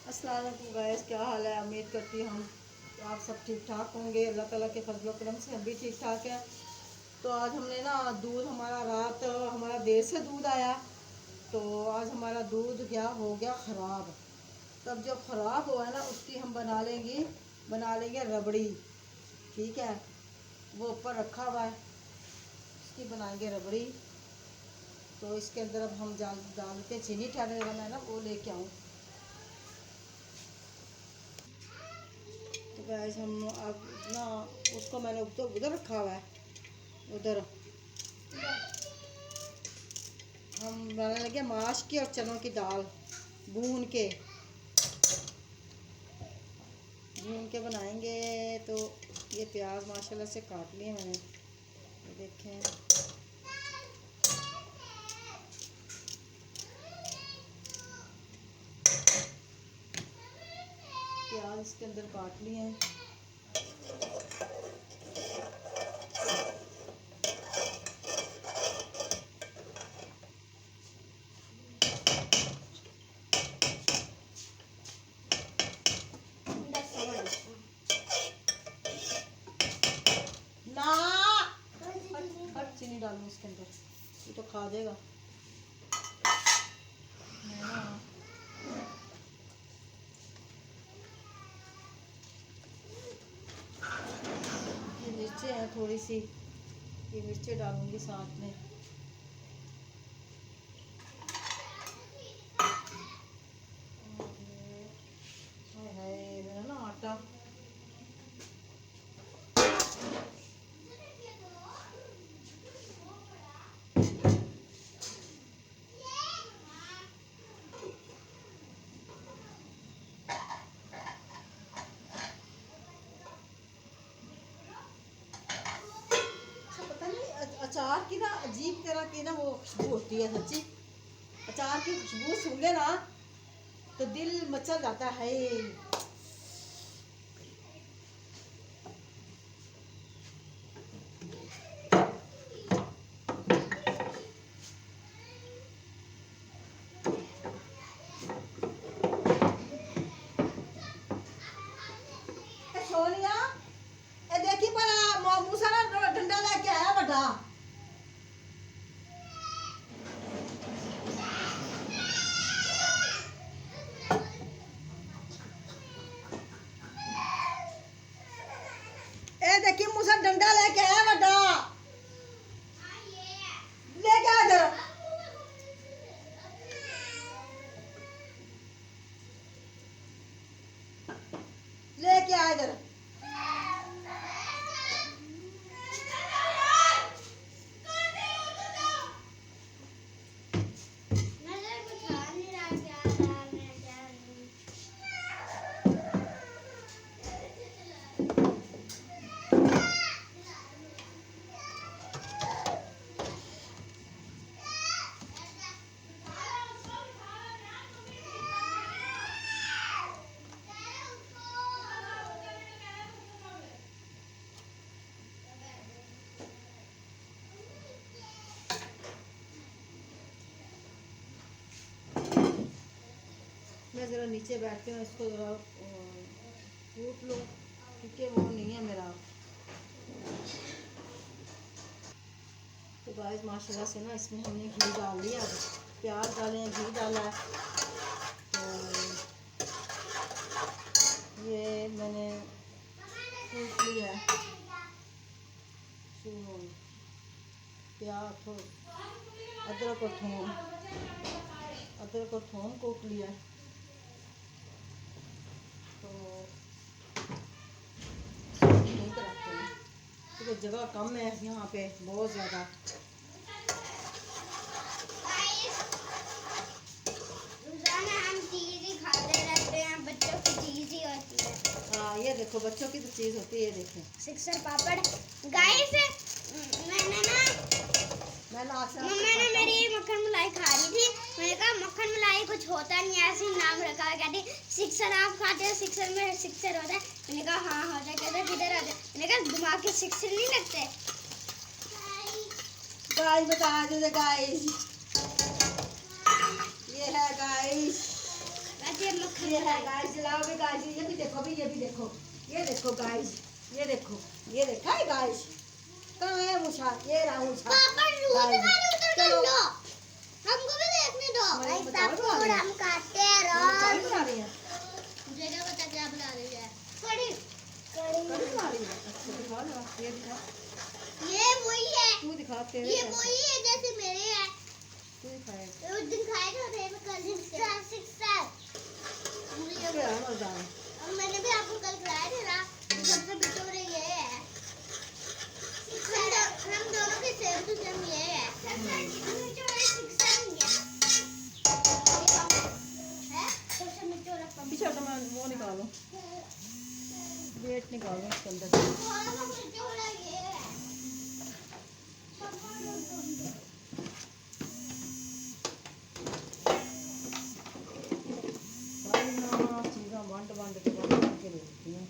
अस्सलाम वालेकुम गाइस, क्या हाल है। उम्मीद करती हूँ आप सब ठीक ठाक होंगे। अल्लाह ताला के फजल करम से हम भी ठीक ठाक हैं। तो आज हमने ना दूध, हमारा रात हमारा देर से दूध आया, तो आज हमारा दूध क्या हो गया ख़राब। तब जब ख़राब हुआ है ना, उसकी हम बना लेंगे रबड़ी। ठीक है, वो ऊपर रखा हुआ है, उसकी बनाएंगे रबड़ी। तो इसके अंदर अब हम डाल के चीनी ठहरेगा, मैं ना वो लेके आऊँ। तो गैस हम अब ना उसको मैंने उधर रखा हुआ है, उधर हम बनाने लगे माश की और चनों की दाल भून के बनाएंगे। तो ये प्याज माशाल्लाह से काट लिए मैंने, ये देखें। प्याज इसके अंदर काट लिए हैं। चीनी डालूँ इसके अंदर, ये तो खा जाएगा। ये मिर्चें हैं थोड़ी सी, ये मिर्चें डालूंगी साथ में। है मेरा ना आटा, अचार की ना अजीब तरह की ना वो खुशबू होती है सच्ची। अचार की खुशबू सूंघे ना तो दिल मचल जाता है। सोनिया ए देखी पर मूसा ना डंडा लेके आया बड़ा। ए देखी मूसा डंडा लेके आया बड़ा, लेके आ इधर। लेके आ इधर। मैं ज़रा नीचे बैठ के इसको ज़रा फूट लूँ, क्योंकि वो नहीं है मेरा। तो गाइस माशाल्लाह से ना इसमें हमने घी डाल दिया, प्याज डाले हैं, घी डाला है। तो ये मैंने फूट लिया है, प्याज अदरक और थूम कूट लिया है। तो नहीं रखते हैं क्योंकि जगह कम है यहाँ पे बहुत ज़्यादा। हाँ ये देखो बच्चों की तो चीज़ होती है, देखें सिक्सर पापड़। गाइस मैंने मेरी मक्खन मलाई खा रही थी, मैंने कहा मक्खन मलाई कुछ होता नहीं, ऐसे ही नाम रखा है। कहती सिक्सर आप खाते हो, सिक्सर में सिक्सर होता है। मैंने कहा हाँ होता है। कहते किधर होता है? मैंने कहा दिमाग के सिक्सर नहीं लगते। गाइस बता दे गाइस, ये है गाइस, वैसे मक्खन ये है मलाई गाइस, जलाओ भी गाइस, ये भी देखो भी, ये भी देखो, ये देखो गाइस, ये देखो, ये देखा है गाइस, कहाँ है मूछा, ये रहा मूछा। पापा रूह गाइस, दिखाने उतर कर चलो। लो, हमको भी देखने दो। हमारे भाई बताओ सब बना रही है। हम काटते हैं कड़ी रोज। बना रही है, मुझे क्या पता क्या बना रही है। कड़ी कड़ी कड़ी बना रही है। अच्छा दिखा ना, ये दिखा, ये वही है, तू दिखा, तेरे ये कैसे? वही है जैसे मेरे है। तू दिखाए, उस दिन खाए थे मैं कल सिक्सर मुझे इसके है मर्दान। और मैंने भी आपको कल खिलाया थे ना। सबसे बिटोरे ये है, हम दोनों के सेम टू सेम ये है। पीछे हटो, मैं वो निकालो, वेट निकालो इसके अंदर से। सारी ना चीज़ें वंड वंड के रखती हैं।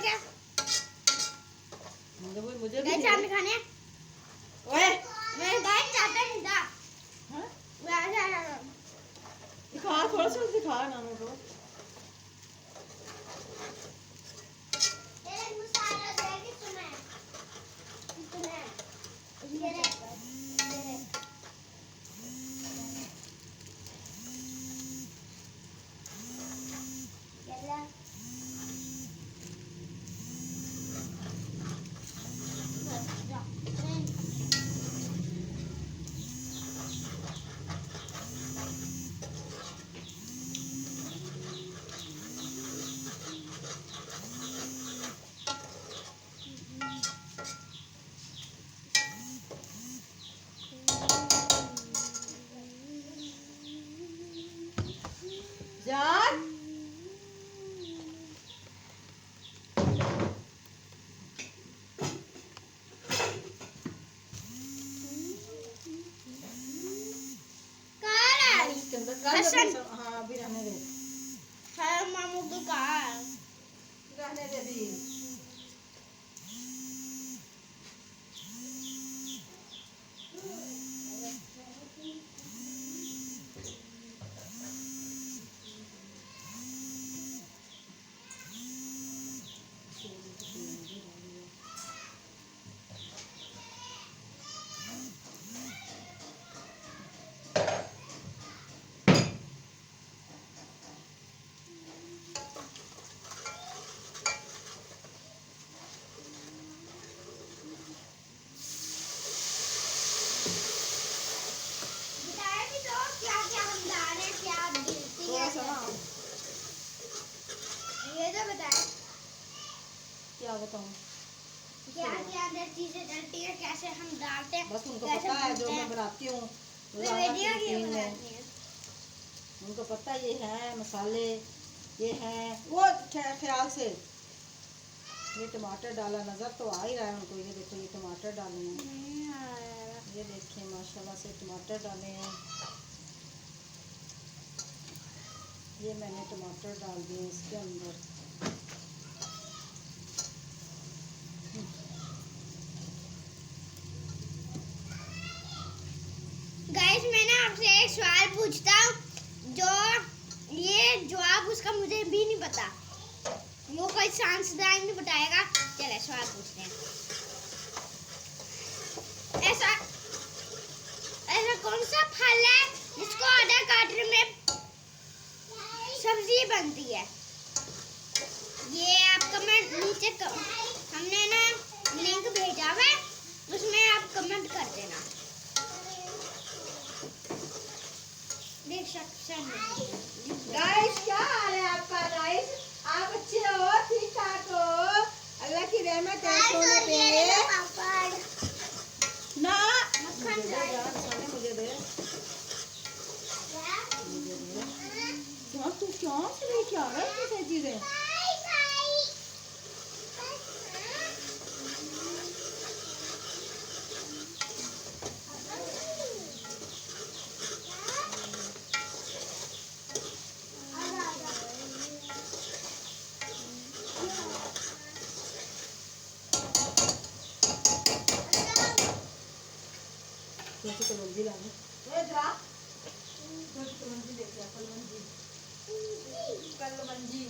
क्या मुझे भी गाइस सामने खाने हैं। ओए मैं गाइस चाहता नहीं था। हाँ? मैं आ दिखा, थोड़ा सा दिखा ना मेरे को। तेरे मसाला देगी तुम्हें तेरे जान इसके अंदर हसन। हाँ अभी रहने दे, मामू को कहा रहने दे अभी। बताया भी तो क्या क्या हम डाल रहे हैं, क्या गिरती थोड़ा है। सा ना, ये तो बताया क्या बताऊँ, क्या क्या अंदर चीजें डलती है, कैसे हम डालते हैं। बस उनको कैसे पता है जो भूनते मैं हैं। बनाती हूँ मैं रोजाना वीडियो की की रूटीन में, बनाती है। उनको पता ये है मसाले, ये है वो ख्याल से। ये टमाटर डाला, नज़र तो आ ही रहा है उनको, ये देखो ये टमाटर डाले हैं, ये देखिए माशाल्लाह से टमाटर डाले हैं, ये मैंने टमाटर डाल दिए इसके अंदर। गाइस मैं ना आपसे एक सवाल पूछता हूँ, जो ये जवाब उसका मुझे भी नहीं पता, वो कोई साइंसदान नहीं बताएगा। चले सवाल पूछते हैं। ऐसा ऐसा कौन सा फल है जिसको आधा काटने में सब्जी बनती है? ये आप कमेंट नीचे हमने ना लिंक भेजा है, उसमें आप कमेंट कर देना। देख सकते हैं गाइस क्या हाल है आपका गाइस, आप अच्छे हो, ठीक ठाक हो, अल्लाह की रहमत है सोने पे ना। मक्खन मुझे क्या है ये सही चीजें? छोटी कलौंजी ला लो। ए जरा छोटी कलौंजी लेके आ, कलौंजी। कलवंजी।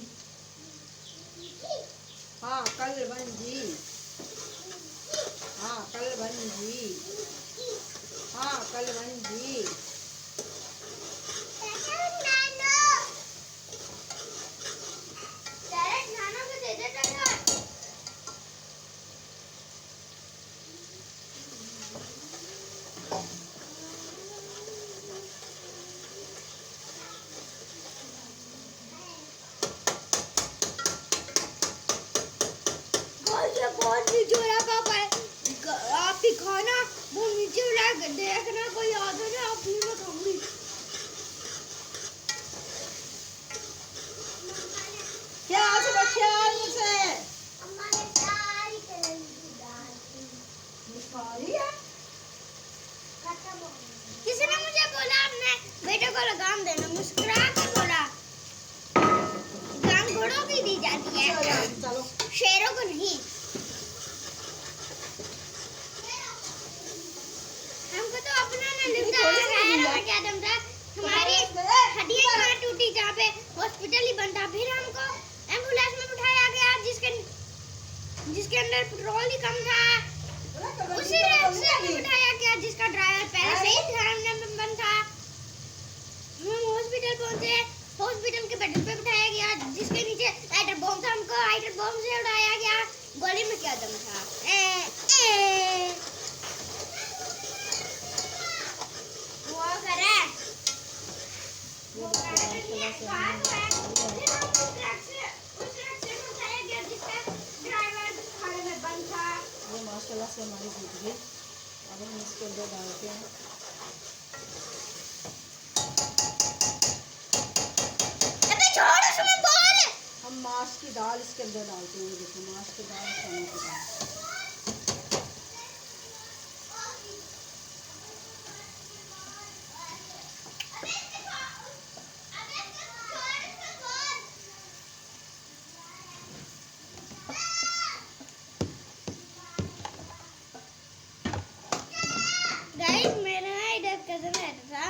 हाँ कलवंजी। हाँ कलवंजी। हाँ कलवंजी। बहुत नीचे लगा आप ही खाना वो नीचे लगा देखना कोई आता है आप ही में खाऊंगी। क्या आज बच्चे आए मुझसे? अम्मा ने सारी कलौंजी डाल दी। सारी है? किसी ने मुझे बोला अपने बेटे को लगाम देना, मुस्कुरा कर बोला लगाम घोड़ों की दी जाती है, चलो शेरों को नहीं। हमको तो अपना ना लिखता है क्या दम था, हमारी हड्डियां कहाँ टूटी जहाँ पे हॉस्पिटल ही बनता, फिर हमको एम्बुलेंस में बिठाया गया जिसके अंदर पेट्रोल ही कम था, उसी रिक्शा में बिठाया गया जिसका ड्राइवर पहले से ही ध्यान में बंद था। हम हॉस्पिटल पहुंचे, हॉस्पिटल के बेड पे बिठाया गया जिसके नीचे लाइटर बॉम्ब था, हमको लाइटर बॉम्ब से उड़ाया गया। गोली में क्या दम था? वो करे ये माशाल्लाह से हमारी भूख गई। अब हम इसके अंदर डालते हैं हम माश की दाल, इसके अंदर डालते हैं। देखो माश की दाल, चने की दाल। कजन रहता था,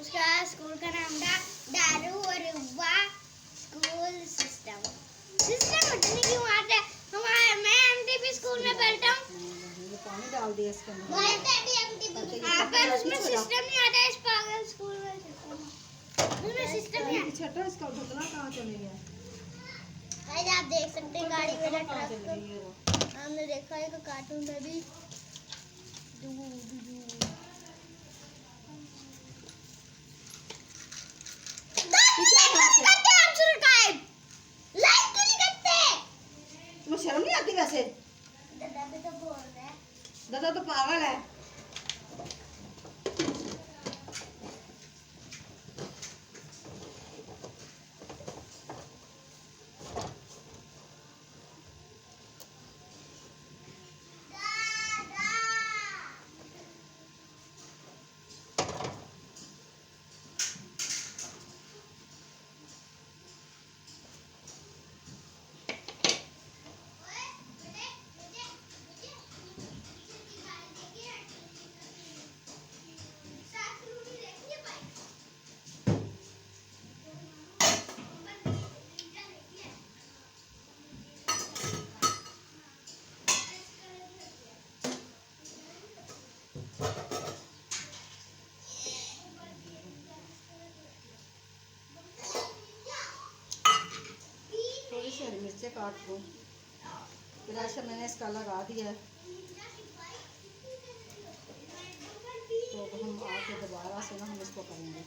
उसका स्कूल का नाम था दारू और रुब्बा स्कूल सिस्टम। सिस्टम हटने क्यों आता है? हमारे मैं एमटीपी स्कूल में पढ़ता हूँ। पानी डाल दिया इसके अंदर। पर उसमें सिस्टम नहीं आता है, इस पागल स्कूल में उसमें सिस्टम नहीं आता। छठा इसका ढकना कहाँ चले गया? गाइस आप देख सकते हैं गाड़ी मेरा ट्रक, हमने देखा है कि कार्टून में भी तुम्हें शर्म नहीं आती वैसे? दादा तो पागल है। थोड़ी सी हरी मिर्चें काट दो। फिर ऐसा मैंने इसका लगा दिया है, तो हम आके दोबारा से ना हम इसको करेंगे।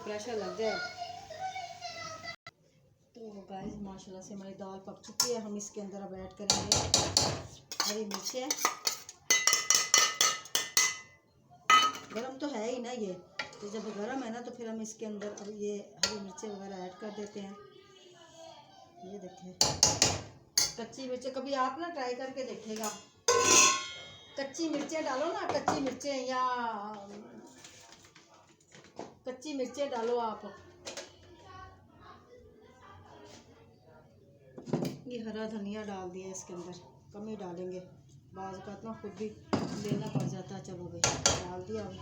प्रेशर लग जाए। तो गाइस माशाल्लाह से हमारी दाल पक चुकी है। हम इसके अंदर अब ऐड करेंगे हरी मिर्चें। गरम तो है ही ना ये, तो जब गरम है ना तो फिर हम इसके अंदर अब ये हरी मिर्चें वगैरह ऐड कर देते हैं। ये देखिए कच्ची मिर्चें, कभी आप ना ट्राई करके देखिएगा, कच्ची मिर्चें डालो ना, कच्ची मिर्चें या कच्ची मिर्चें डालो आप। ये हरा धनिया डाल दिया इसके अंदर, कम ही डालेंगे, बाज़ का ना खुद भी लेना पड़ जाता है। चलो भाई डाल दिया, अब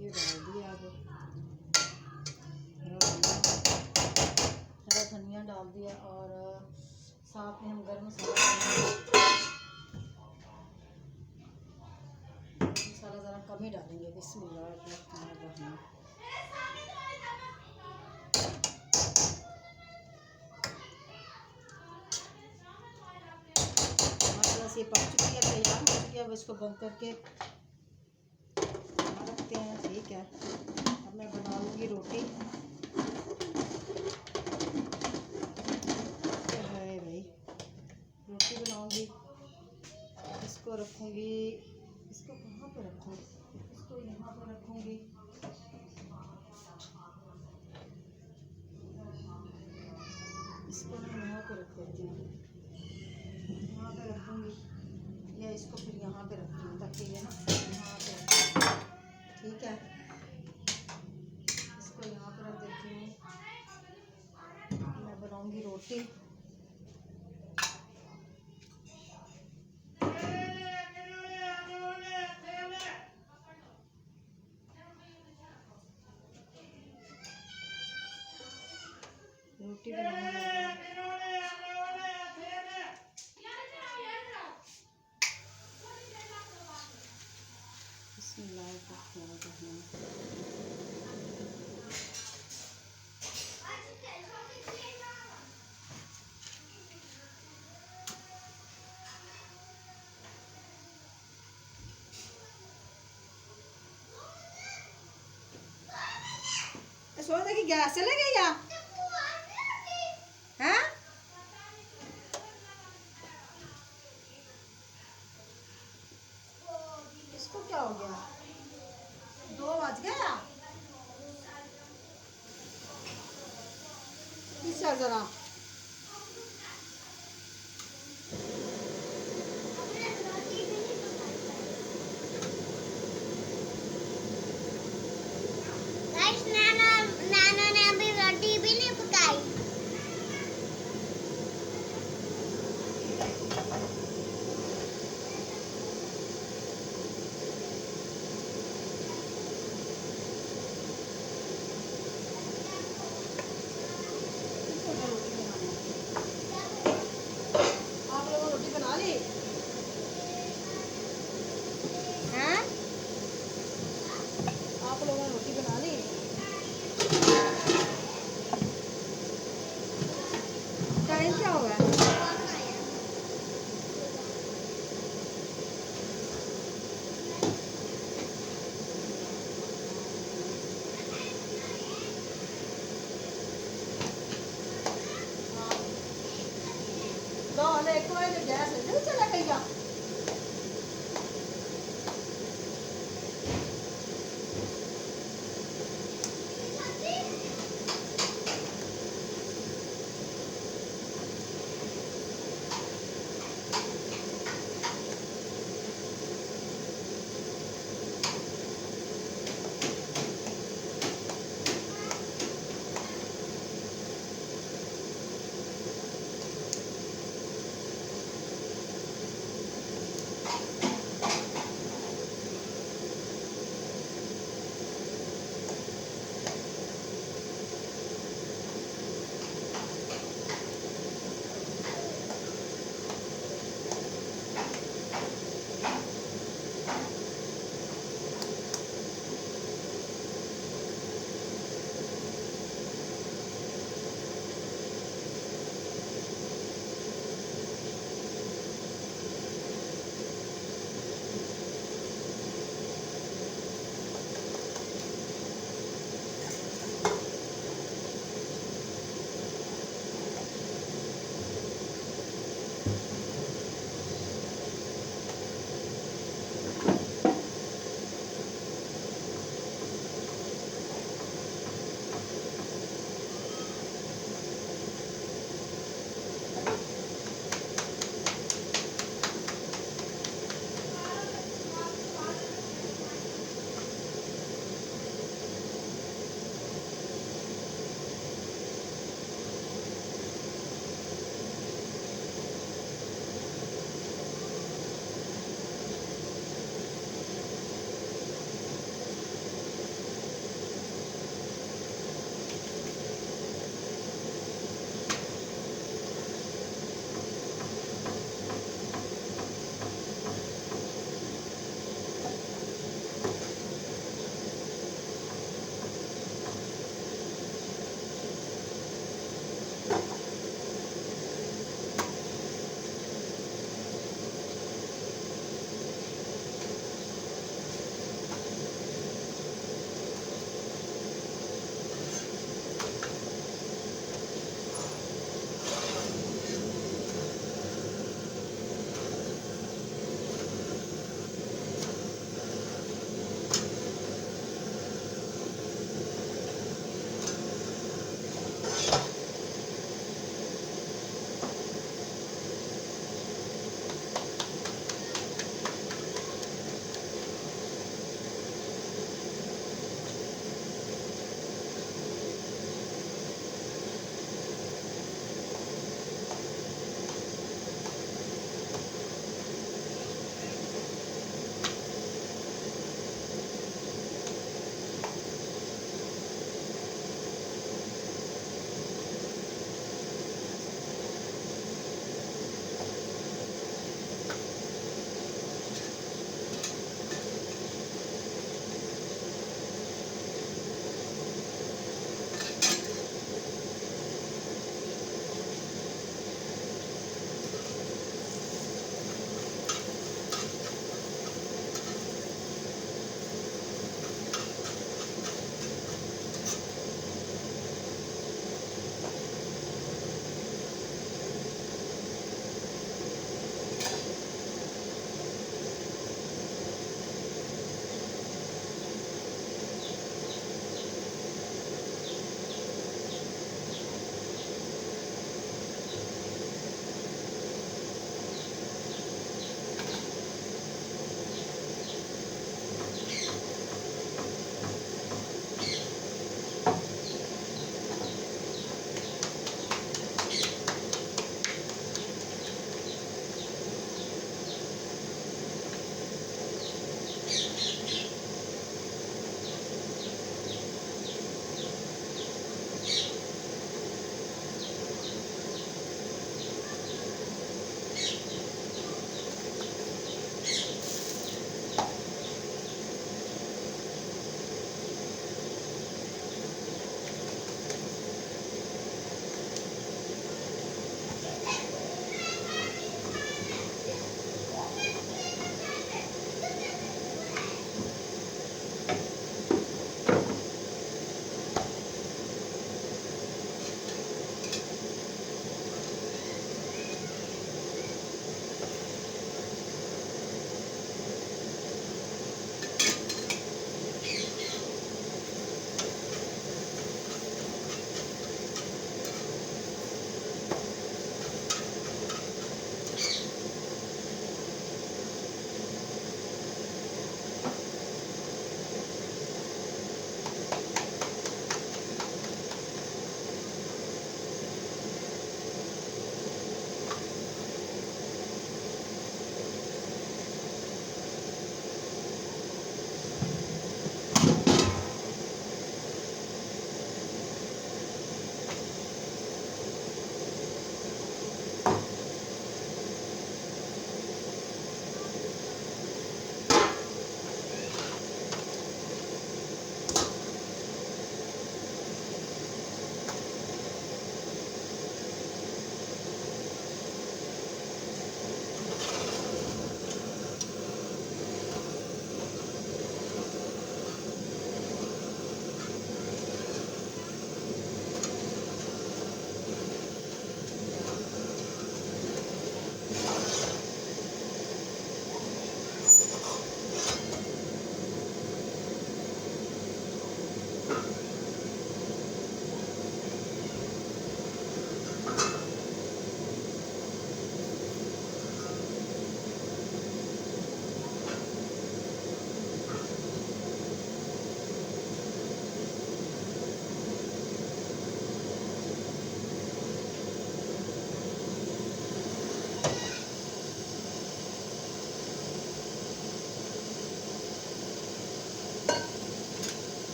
ये डाल दिया, अब हरा धनिया डाल दिया और साथ में हम गरम मसाला ज़रा कम ही डालेंगे। बिस्मिल्लाह। ये पक चुकी है, तैयार हो चुकी है। अब इसको बंद करके रखते हैं। ठीक है, अब मैं बना लूँगी रोटी। है भाई, रोटी बनाऊँगी, इसको रखूँगी, इसको कहाँ पर रखूँ, इसको यहाँ पर रखूँगी। इसको मैं यहाँ पर रख देती हूँ, यहाँ पे रखूँगी, या इसको फिर यहाँ पे रखती हूँ ताकि ये ना यहाँ पे रखूँ। ठीक है, इसको यहाँ पर रख देती हूँ। मैं बनाऊँगी रोटी। रोटी बनाऊँगी। सोचा कि गैस चले गई या हैं? इसको क्या हो गया? 2 बज गया। पीछे जरा नाना ने अभी रोटी भी नहीं पकाई। आप लोगों ने रोटी बना ली हैं? आप लोगों ने रोटी बना ली? टाइम क्या हो गया? एक गैस है चला गई।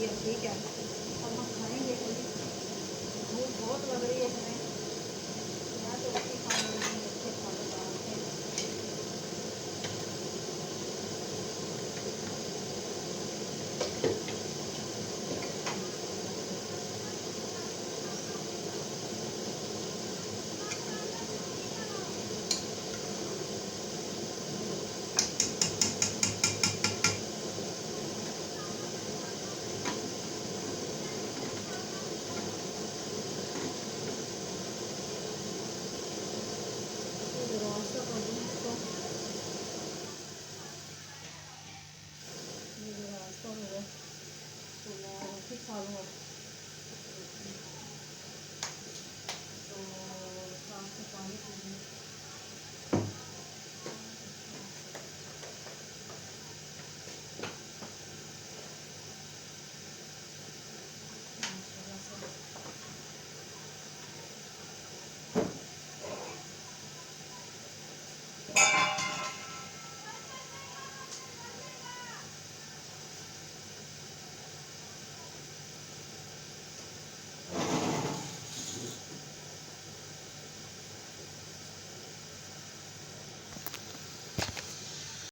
है, ठीक है।